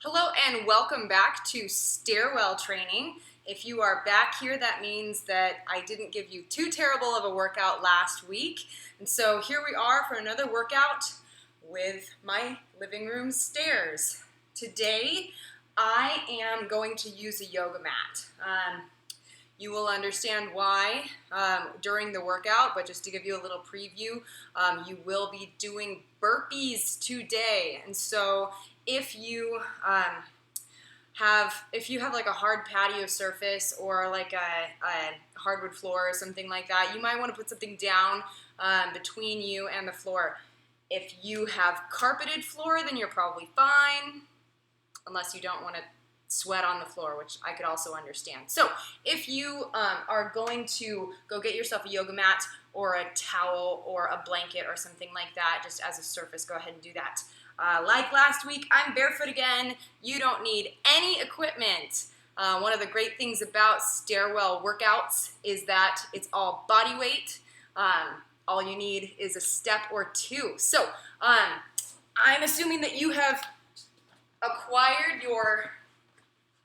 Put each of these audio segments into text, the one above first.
Hello and welcome back to Stairwell training. If you are back here, that means that I didn't give you too terrible of a workout last week. And so here we are for another workout with my living room stairs. Today, I am going to use a yoga mat. You will understand why during the workout, but just to give you a little preview, you will be doing burpees today. And so if you have like a hard patio surface or like a hardwood floor or something like that, you might want to put something down between you and the floor. If you have carpeted floor, then you're probably fine, unless you don't want to sweat on the floor, which I could also understand. So if you are going to go get yourself a yoga mat or a towel or a blanket or something like that, just as a surface, go ahead and do that. Like last week, I'm barefoot again. You don't need any equipment. One of the great things about Stairwell workouts is that it's all body weight. All you need is a step or two. So I'm assuming that you have acquired your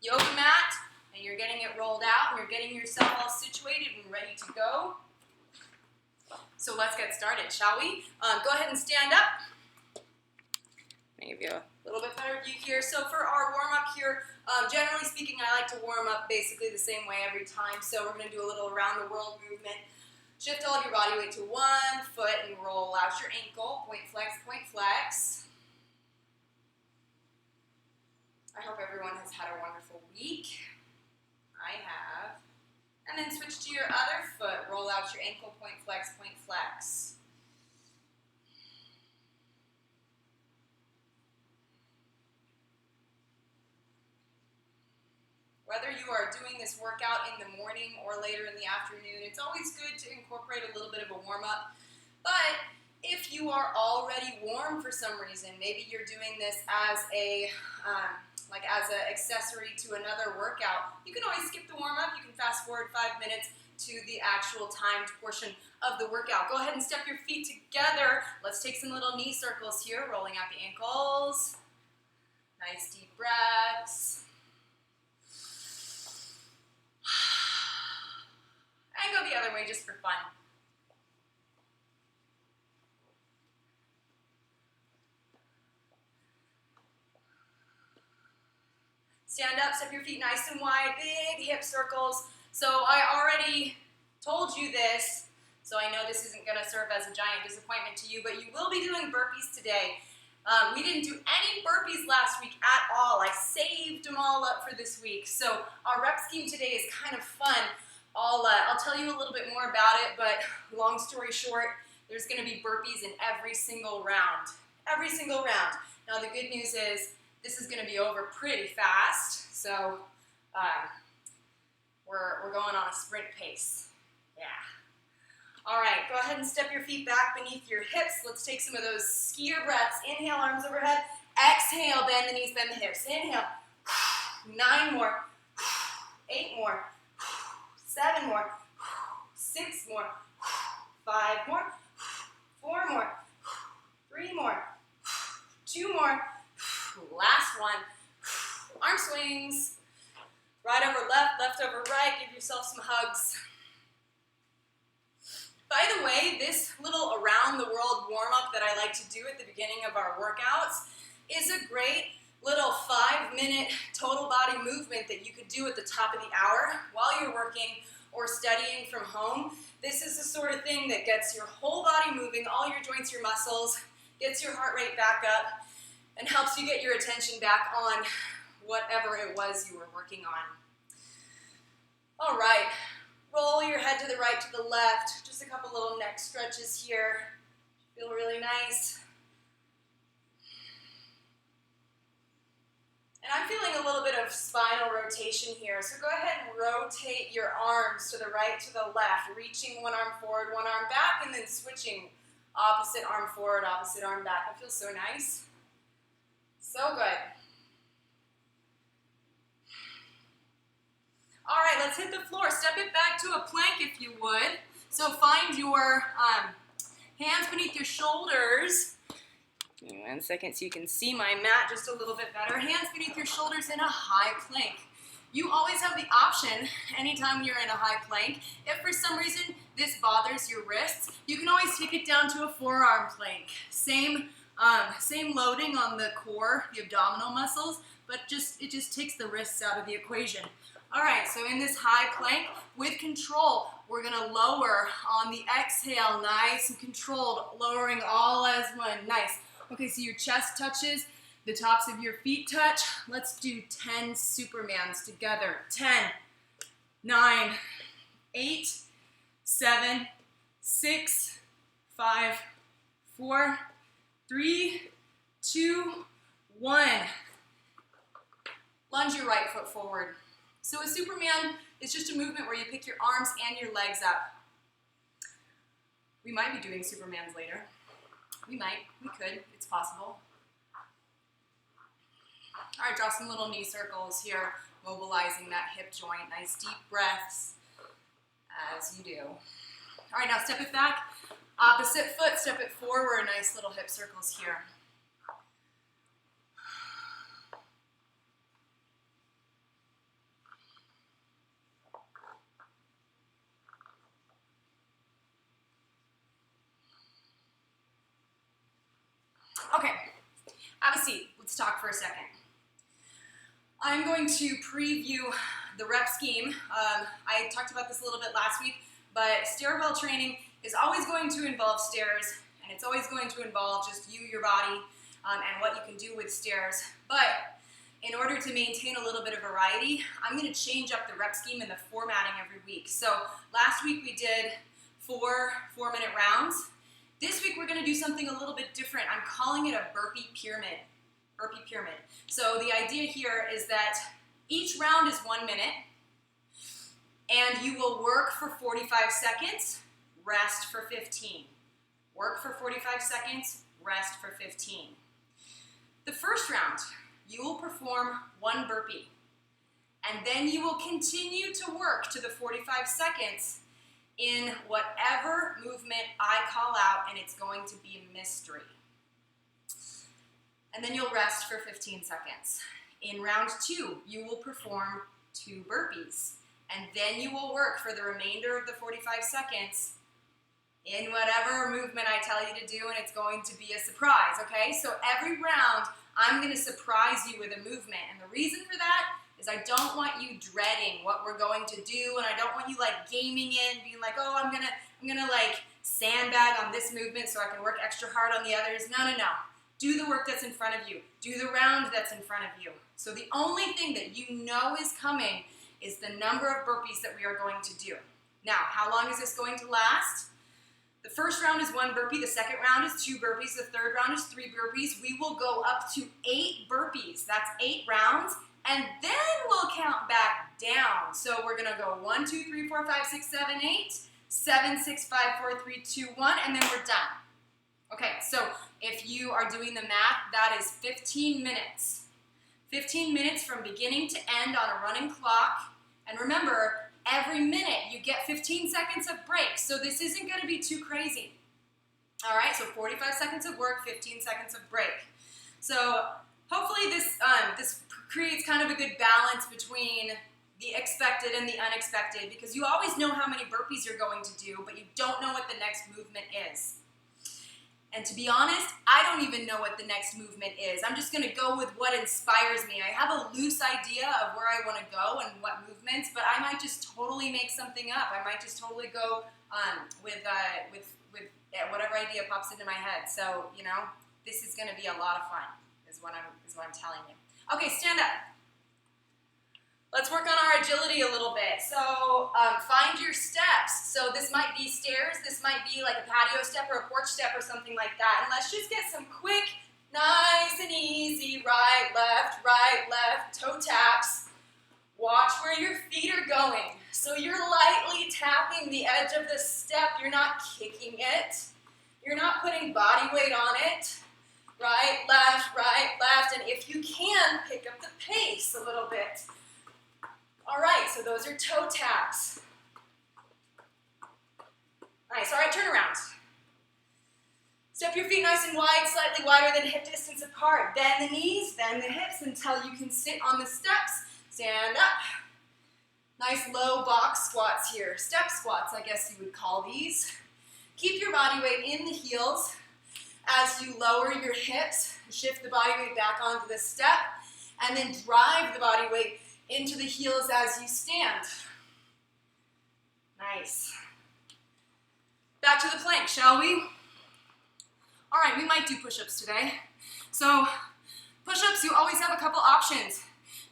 yoga mat and you're getting it rolled out and you're getting yourself all situated and ready to go. So let's get started, shall we? Go ahead and stand up. Let me give you a little bit better view here. So for our warm-up here, generally speaking, I like to warm up basically the same way every time. So we're going to do a little around the world movement. Shift all of your body weight to one foot and roll out your ankle. Point flex, point flex. I hope everyone has had a wonderful week. I have. And then switch to your other foot. Roll out your ankle, point flex, point flex. Whether you are doing this workout in the morning or later in the afternoon, it's always good to incorporate a little bit of a warm-up. But if you are already warm for some reason, maybe you're doing this as an accessory to another workout, you can always skip the warm-up. You can fast forward 5 minutes to the actual timed portion of the workout. Go ahead and step your feet together. Let's take some little knee circles here, rolling out the ankles. Nice deep breaths. And go the other way just for fun. Stand up, step your feet nice and wide, big hip circles. So I already told you this, so I know this isn't going to serve as a giant disappointment to you, but you will be doing burpees today. We didn't do any burpees last week at all. I saved them all up for this week. So our rep scheme today is kind of fun. I'll tell you a little bit more about it, but long story short, there's going to be burpees in every single round. Every single round. Now the good news is this is going to be over pretty fast, so we're going on a sprint pace. Yeah. All right, go ahead and step your feet back beneath your hips. Let's take some of those skier breaths. Inhale, arms overhead. Exhale, bend the knees, bend the hips. Inhale. 9 more. 8 more. 7 more, 6 more, 5 more, 4 more, 3 more, 2 more, last one. Arm swings, right over left, left over right, give yourself some hugs. By the way, this little around the world warm-up that I like to do at the beginning of our workouts is a great little 5-minute total body movement that you could do at the top of the hour while you're working or studying from home. This is the sort of thing that gets your whole body moving, all your joints, your muscles, gets your heart rate back up, and helps you get your attention back on whatever it was you were working on. All right, roll your head to the right, to the left. Just a couple little neck stretches here. Feel really nice. And I'm feeling a little bit of spinal rotation here, so go ahead and rotate your arms to the right, to the left, reaching one arm forward, one arm back, and then switching opposite arm forward, opposite arm back. That feels so nice. So good. All right, let's hit the floor. Step it back to a plank if you would. So find your hands beneath your shoulders. Give me 1 second so you can see my mat just a little bit better. Hands beneath your shoulders in a high plank. You always have the option, anytime you're in a high plank, if for some reason this bothers your wrists, you can always take it down to a forearm plank. Same loading on the core, the abdominal muscles, but it just takes the wrists out of the equation. All right, so in this high plank, with control, we're gonna lower on the exhale, nice and controlled, lowering all as one, nice. Okay, so your chest touches, the tops of your feet touch. Let's do 10 Supermans together. 10, 9, 8, 7, 6, 5, 4, 3, 2, 1. Lunge your right foot forward. So a Superman is just a movement where you pick your arms and your legs up. We might be doing Supermans later. We could, it's possible. All right, draw some little knee circles here, mobilizing that hip joint. Nice deep breaths as you do. All right, now step it back. Opposite foot, step it forward. Nice little hip circles here. Okay, have a seat. Let's talk for a second. I'm going to preview the rep scheme. I talked about this a little bit last week, but stairwell training is always going to involve stairs, and it's always going to involve just you, your body, and what you can do with stairs. But in order to maintain a little bit of variety, I'm going to change up the rep scheme and the formatting every week. So last week we did 4 4-minute rounds. This week we're going to do something a little bit different. I'm calling it a burpee pyramid. Burpee pyramid. So the idea here is that each round is 1 minute, and you will work for 45 seconds, rest for 15. Work for 45 seconds, rest for 15. The first round, you will perform 1 burpee, and then you will continue to work to the 45 seconds in whatever movement I call out, and it's going to be a mystery. And then you'll rest for 15 seconds. In round 2, you will perform 2 burpees, and then you will work for the remainder of the 45 seconds in whatever movement I tell you to do, and it's going to be a surprise, okay? So every round, I'm going to surprise you with a movement, and the reason for that is I don't want you dreading what we're going to do, and I don't want you like gaming it, being like, oh, I'm gonna like sandbag on this movement so I can work extra hard on the others. No, no, no. Do the work that's in front of you. Do the round that's in front of you. So the only thing that you know is coming is the number of burpees that we are going to do. Now, how long is this going to last? The first round is 1 burpee, the second round is 2 burpees, the third round is 3 burpees. We will go up to 8 burpees. That's 8 rounds. And then we'll count back down. So we're gonna go 1, 2, 3, 4, 5, 6, 7, 8, 7, 6, 5, 4, 3, 2, 1, and then we're done. Okay, so if you are doing the math, that is 15 minutes. 15 minutes from beginning to end on a running clock. And remember, every minute you get 15 seconds of break, so this isn't gonna be too crazy. All right, so 45 seconds of work, 15 seconds of break. So hopefully this creates kind of a good balance between the expected and the unexpected, because you always know how many burpees you're going to do, but you don't know what the next movement is. And to be honest, I don't even know what the next movement is. I'm just going to go with what inspires me. I have a loose idea of where I want to go and what movements, but I might just totally make something up. I might just totally go with whatever idea pops into my head. So, you know, this is going to be a lot of fun, is what I'm telling you. Okay, stand up. Let's work on our agility a little bit. So find your steps. So this might be stairs, this might be like a patio step or a porch step or something like that. And let's just get some quick, nice and easy, right, left, toe taps. Watch where your feet are going. So you're lightly tapping the edge of the step. You're not kicking it. You're not putting body weight on it. Right, left, and if you can, pick up the pace a little bit. All right, so those are toe taps. Nice, all right, turn around. Step your feet nice and wide, slightly wider than hip distance apart. Bend the knees, bend the hips until you can sit on the steps. Stand up. Nice low box squats here. Step squats, I guess you would call these. Keep your body weight in the heels as you lower your hips. Shift the body weight back onto the step, and then drive the body weight into the heels as you stand. Nice. Back to the plank, shall we? All right, we might do push-ups today. So push-ups, you always have a couple options.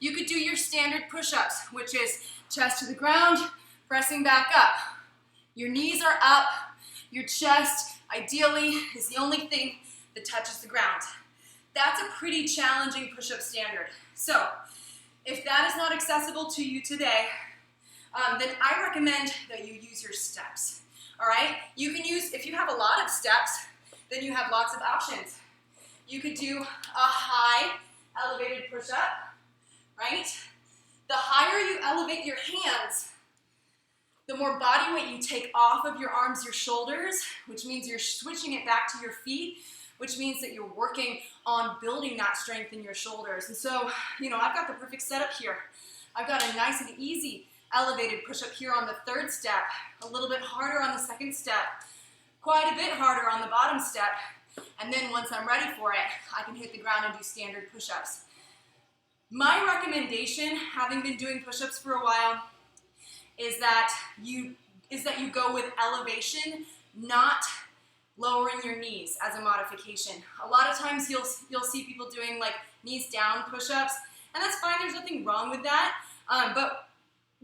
You could do your standard push-ups, which is chest to the ground, pressing back up. Your knees are up. Your chest, ideally, is the only thing that touches the ground. That's a pretty challenging push-up standard. So if that is not accessible to you today, then I recommend that you use your steps. All right? You can use, if you have a lot of steps, then you have lots of options. You could do a high elevated push-up, right? The higher you elevate your hands, the more body weight you take off of your arms, your shoulders, which means you're switching it back to your feet, which means that you're working on building that strength in your shoulders. And so, I've got the perfect setup here. I've got a nice and easy elevated push-up here on the third step, a little bit harder on the second step, quite a bit harder on the bottom step, and then once I'm ready for it, I can hit the ground and do standard push-ups. My recommendation, having been doing push-ups for a while, is that you go with elevation, not lowering your knees as a modification. A lot of times you'll see people doing like knees down push-ups, and that's fine, there's nothing wrong with that, but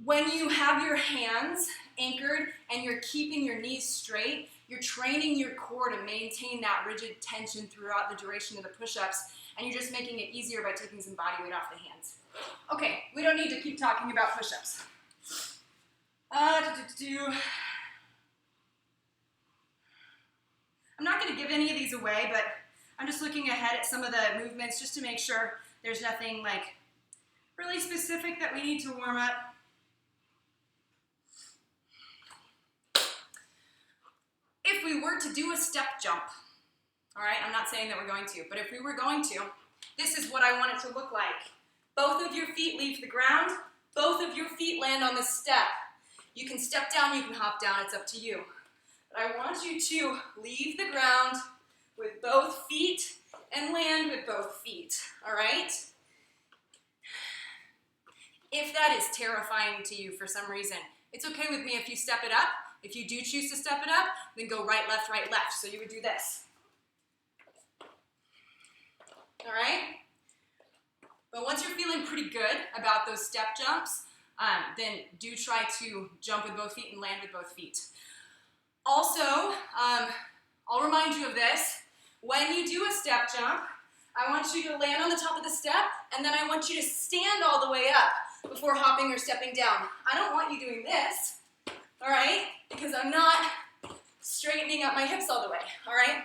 when you have your hands anchored and you're keeping your knees straight, you're training your core to maintain that rigid tension throughout the duration of the push-ups, and you're just making it easier by taking some body weight off the hands. Okay, we don't need to keep talking about push-ups. I'm not going to give any of these away, but I'm just looking ahead at some of the movements just to make sure there's nothing like really specific that we need to warm up. If we were to do a step jump, all right, I'm not saying that we're going to, but if we were going to, this is what I want it to look like. Both of your feet leave the ground, both of your feet land on the step. You can step down, you can hop down, it's up to you. But I want you to leave the ground with both feet and land with both feet, all right? If that is terrifying to you for some reason, it's okay with me if you step it up. If you do choose to step it up, then go right, left, right, left. So you would do this. All right? But once you're feeling pretty good about those step jumps, then do try to jump with both feet and land with both feet. Also, I'll remind you of this. When you do a step jump, I want you to land on the top of the step, and then I want you to stand all the way up before hopping or stepping down. I don't want you doing this, all right? Because I'm not straightening up my hips all the way, all right?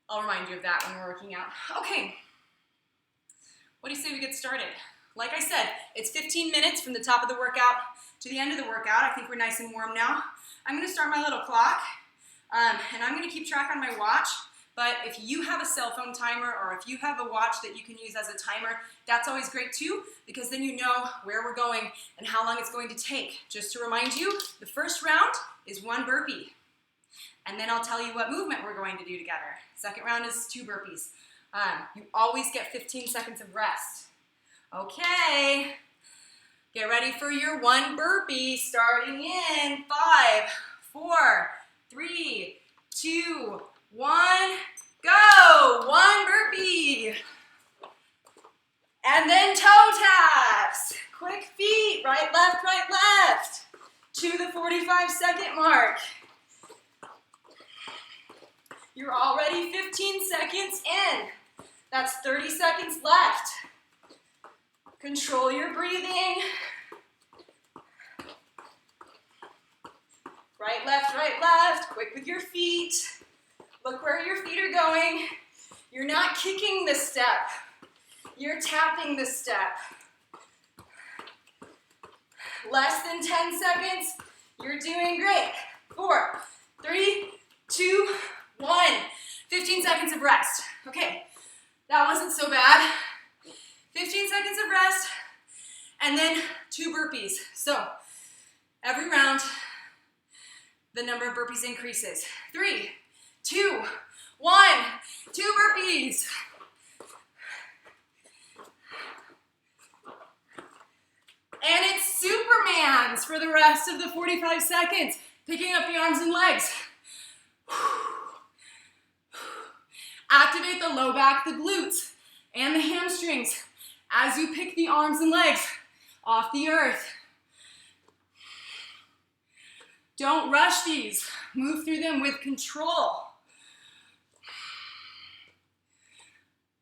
I'll remind you of that when we're working out. Okay, what do you say we get started? Like I said, it's 15 minutes from the top of the workout to the end of the workout. I think we're nice and warm now. I'm gonna start my little clock, and I'm gonna keep track on my watch, but if you have a cell phone timer or if you have a watch that you can use as a timer, that's always great too, because then you know where we're going and how long it's going to take. Just to remind you, the first round is 1 burpee, and then I'll tell you what movement we're going to do together. Second round is 2 burpees. You always get 15 seconds of rest. Okay, get ready for your 1 burpee, starting in 5, 4, 3, 2, 1, go! 1 burpee. And then toe taps. Quick feet, right, left, to the 45-second mark. You're already 15 seconds in. That's 30 seconds left. Control your breathing. Right, left, quick with your feet. Look where your feet are going. You're not kicking the step. You're tapping the step. Less than 10 seconds. You're doing great. 4, 3, 2, 1. 15 seconds of rest. Okay, that wasn't so bad. 15 seconds of rest, and then 2 burpees. So every round, the number of burpees increases. 3, 2, 1, 2 burpees. And it's Superman's for the rest of the 45 seconds. Picking up the arms and legs. Activate the low back, the glutes, and the hamstrings as you pick the arms and legs off the earth. Don't rush these. Move through them with control.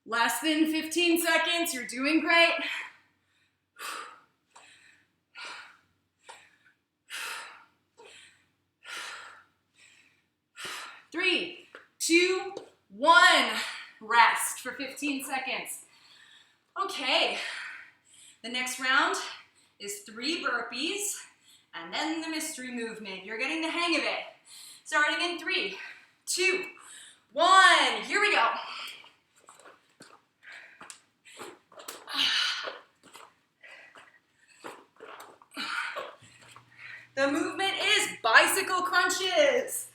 Less than 15 seconds, you're doing great. 3, 2, 1. Rest for 15 seconds. Okay, the next round is 3 burpees and then the mystery movement. You're getting the hang of it. Starting in 3, 2, 1. Here we go. The movement is bicycle crunches.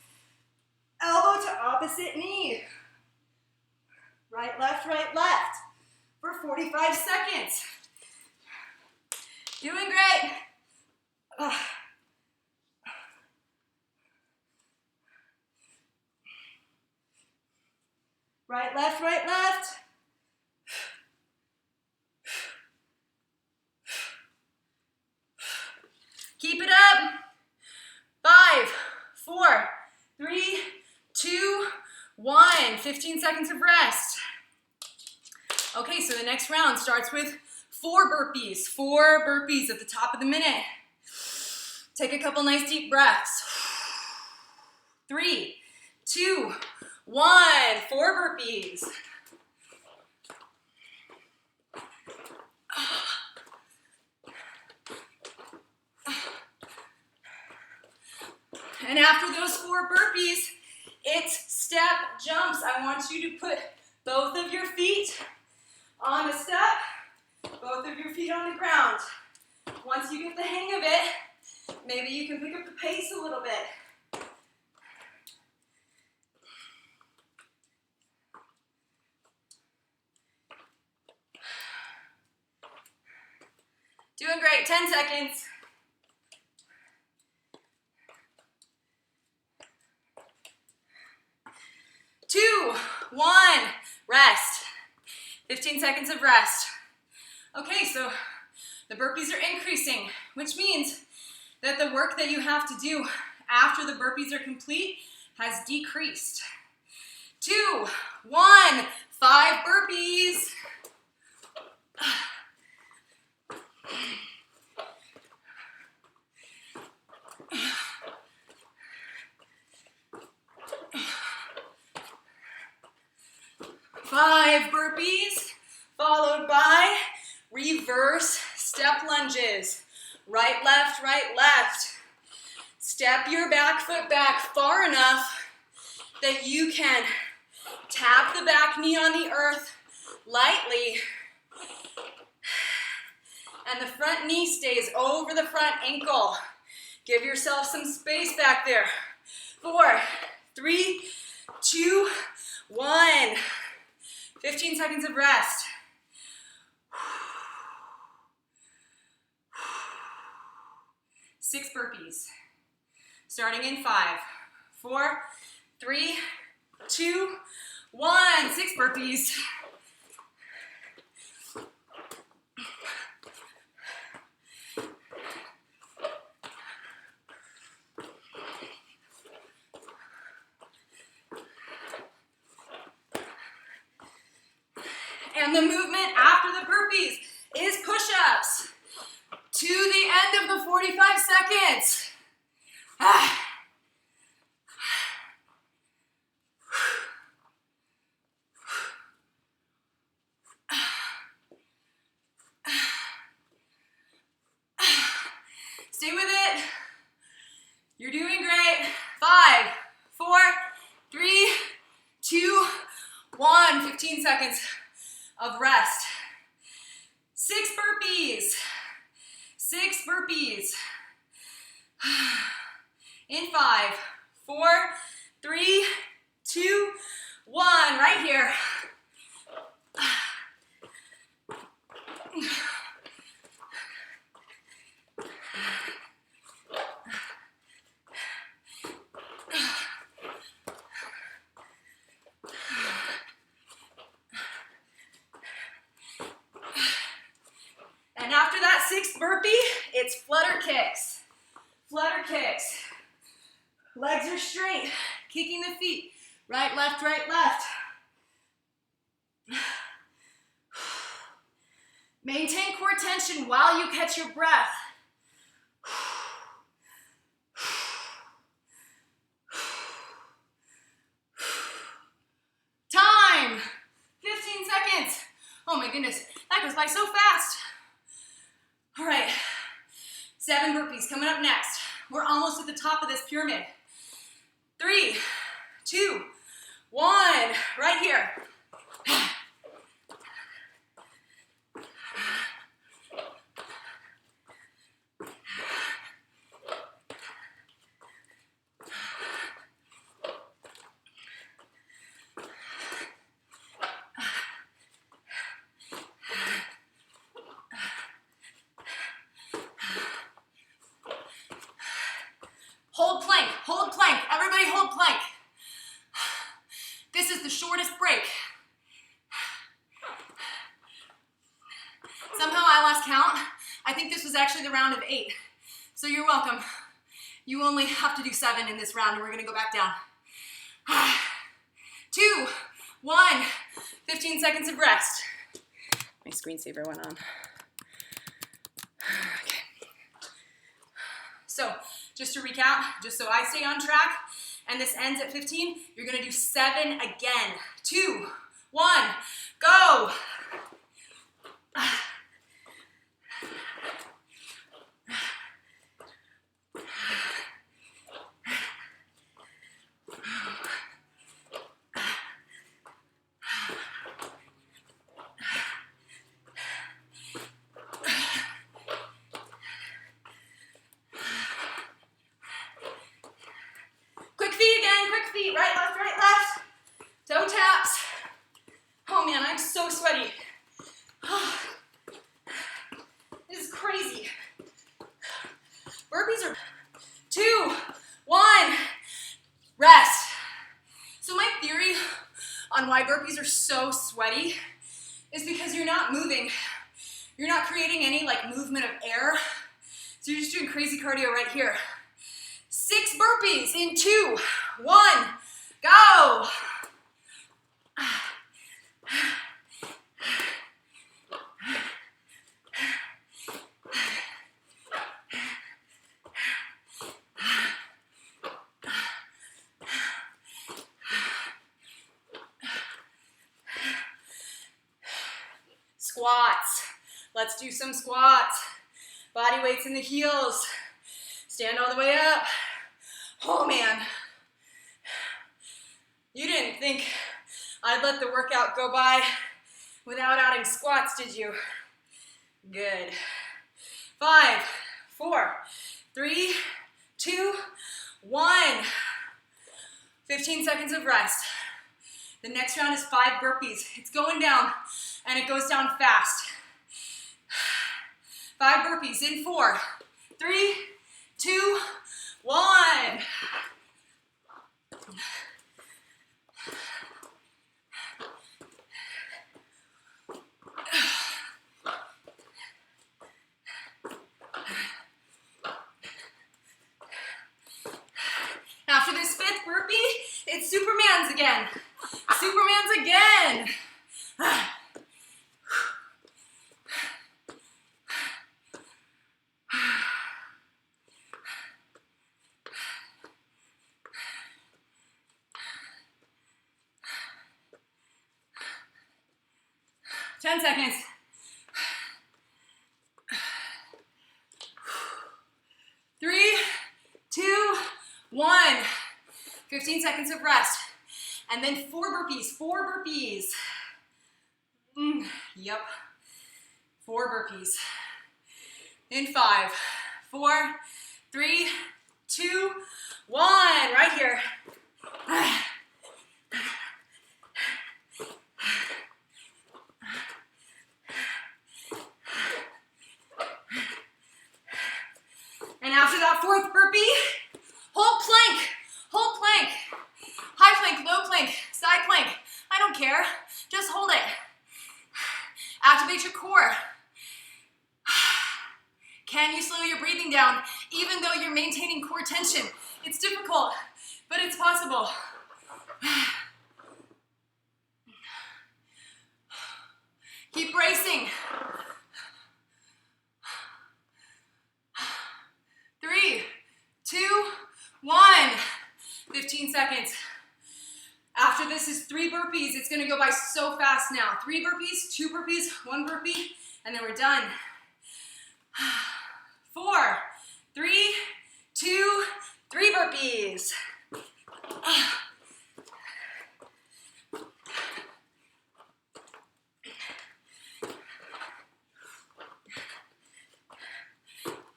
Elbow to opposite knee. Right, left, for 45 seconds. Doing great. Right, left. Keep it up. 5, 4, 3, 2, 1. 15 seconds of rest. Okay, so the next round starts with 4 burpees. 4 burpees at the top of the minute. Take a couple nice deep breaths. 3, 2, 1. 4 burpees. And after those 4 burpees, it's step jumps. I want you to put both of your feet on a step, both of your feet on the ground. Once you get the hang of it, maybe you can pick up the pace a little bit. Doing great, 10 seconds. 2, 1, rest. 15 seconds of rest. Okay, so the burpees are increasing, which means that the work that you have to do after the burpees are complete has decreased. 2, 1, 5 burpees. Five burpees, followed by reverse step lunges. Right, left. Step your back foot back far enough that you can tap the back knee on the earth lightly. And the front knee stays over the front ankle. Give yourself some space back there. 4, 3, 2, 1. 15 seconds of rest. Six burpees. Starting in 5, 4, 3, 2, 1. 6 burpees. And the movement after the burpees is push-ups to the end of the 45 seconds. Stay with it. You're doing great. 5, 4, 3, burpees. In 5, 4, 3, 2, 1. Right here. And after that 6th burpee, it's flutter kicks. Flutter kicks. Legs are straight, kicking the feet. Right, left, right, left. Maintain core tension while you catch your breath. Time! 15 seconds. Oh my goodness, that goes by so fast. All right, 7 burpees coming up next. We're almost at the top of this pyramid. 3, 2, 1, right here. Hold plank, hold plank. Everybody hold plank. This is the shortest break. Somehow I lost count. I think this was actually the round of 8. So you're welcome. You only have to do 7 in this round and we're gonna go back down. 2, 1, 15 seconds of rest. My screensaver went on. Okay. So, just to recap, just so I stay on track, and this ends at 15, you're gonna do 7 again. 2, 1, go! Right, left. Toe taps. Oh man, I'm so sweaty. This is crazy. Burpees are 2, 1, rest. So my theory on why burpees are so sweaty is because you're not moving. You're not creating any like movement of air. So you're just doing crazy cardio right here. 6 burpees in 2, 1, go! Squats. Let's do some squats. Body weights in the heels. Stand all the way up. Oh man. You didn't think I'd let the workout go by without adding squats, did you? Good. 5, 4, 3, 2, 1. 15 seconds of rest. The next round is 5 burpees. It's going down, and it goes down fast. 5 burpees in 4, 3, 2, 1. 5th burpee, it's Superman's again. Superman's again. 10 seconds. 3, 2, 1. 15 seconds of rest. And then 4 burpees, 4 burpees. Yep. 4 burpees. In 5, 4, 3, 2, 1. Right here. And after that fourth burpee, hold plank, high plank, low plank, side plank. I don't care, just hold it. Activate your core. Can you slow your breathing down even though you're maintaining core tension? It's difficult, but it's possible. Keep bracing. 3, 2, 1. 15 seconds. After this is 3 burpees. It's gonna go by so fast now. 3 burpees, 2 burpees, 1 burpee, and then we're done. 4, 3, 2, 3 burpees.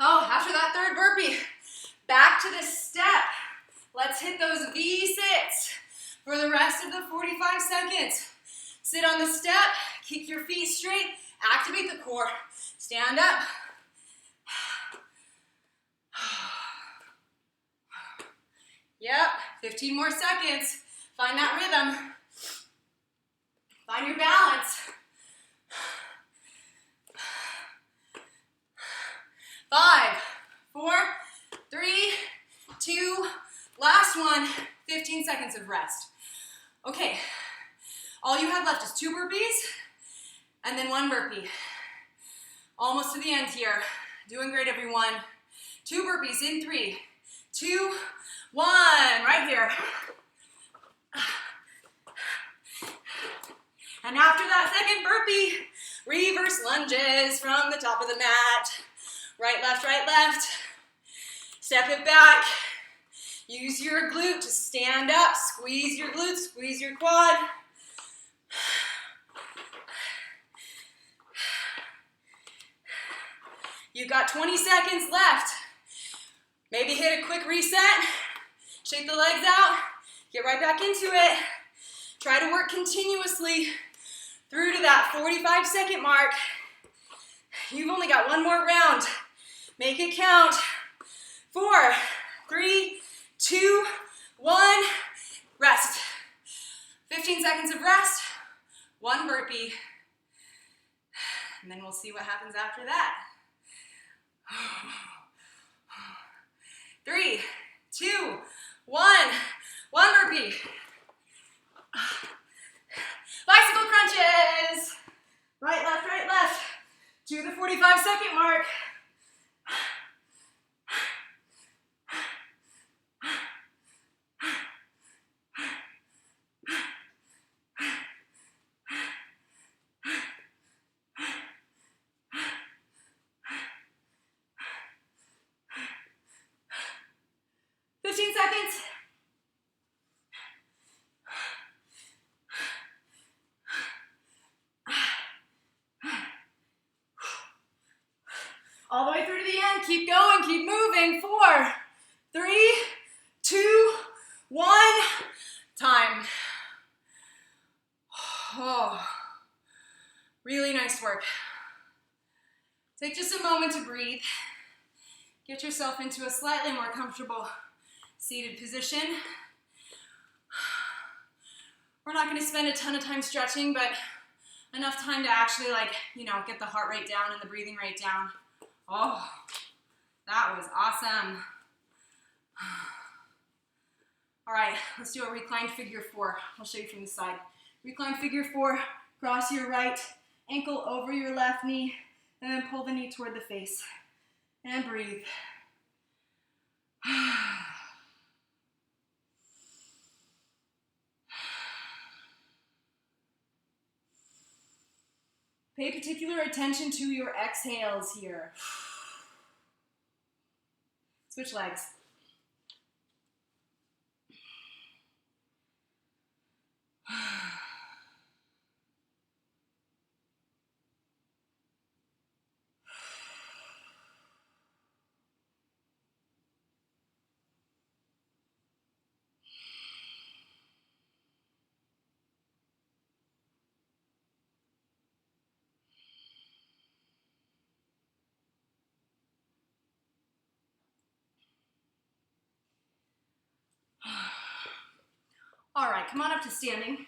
Oh, after that third burpee, back to the step. Let's hit those V-sits for the rest of the 45 seconds. Sit on the step, keep your feet straight, activate the core. Stand up. Yep, 15 more seconds. Find that rhythm. Find your balance. 5, 4, 3, 2, last one. 15 seconds of rest. Okay, all you have left is 2 burpees and then 1 burpee. Almost to the end here. Doing great, everyone. 2 burpees in 3, 2, 1. Right here. And after that second burpee, reverse lunges from the top of the mat. Right, left. Step it back. Use your glute to stand up. Squeeze your glutes, squeeze your quad. You've got 20 seconds left. Maybe hit a quick reset. Shake the legs out. Get right back into it. Try to work continuously through to that 45-second mark. You've only got 1 more round. Make it count. 4, 3, 2, 1. Rest. 15 seconds of rest. 1 burpee. And then we'll see what happens after that. 3, 2, 1. 1 burpee. Bicycle crunches. Right, left. To the 45-second mark. All the way through to the end. Keep going, keep moving. 4, 3, 2, 1. Time. Oh, really nice work. Take just a moment to breathe. Get yourself into a slightly more comfortable seated position. We're not going to spend a ton of time stretching, but enough time to actually get the heart rate down and the breathing rate down. Oh, that was awesome. All right, let's do a reclined figure 4. I'll show you from the side. Reclined figure 4, cross your right ankle over your left knee, and then pull the knee toward the face. And breathe. Pay particular attention to your exhales here. Switch legs. All right, come on up to standing.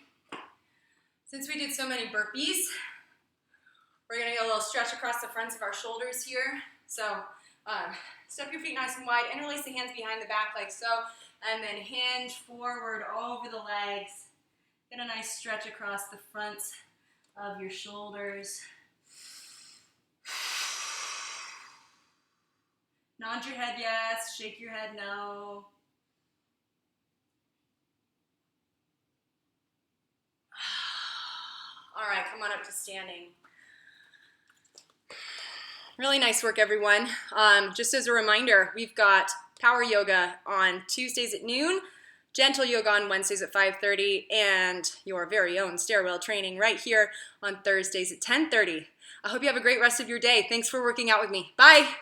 Since we did so many burpees, we're gonna get a little stretch across the fronts of our shoulders here. So step your feet nice and wide, interlace the hands behind the back like so, and then hinge forward over the legs. Get a nice stretch across the fronts of your shoulders. Nod your head yes, shake your head no. All right, come on up to standing. Really nice work, everyone. Just as a reminder, we've got power yoga on Tuesdays at noon, gentle yoga on Wednesdays at 5:30, and your very own stairwell training right here on Thursdays at 10:30. I hope you have a great rest of your day. Thanks for working out with me. Bye.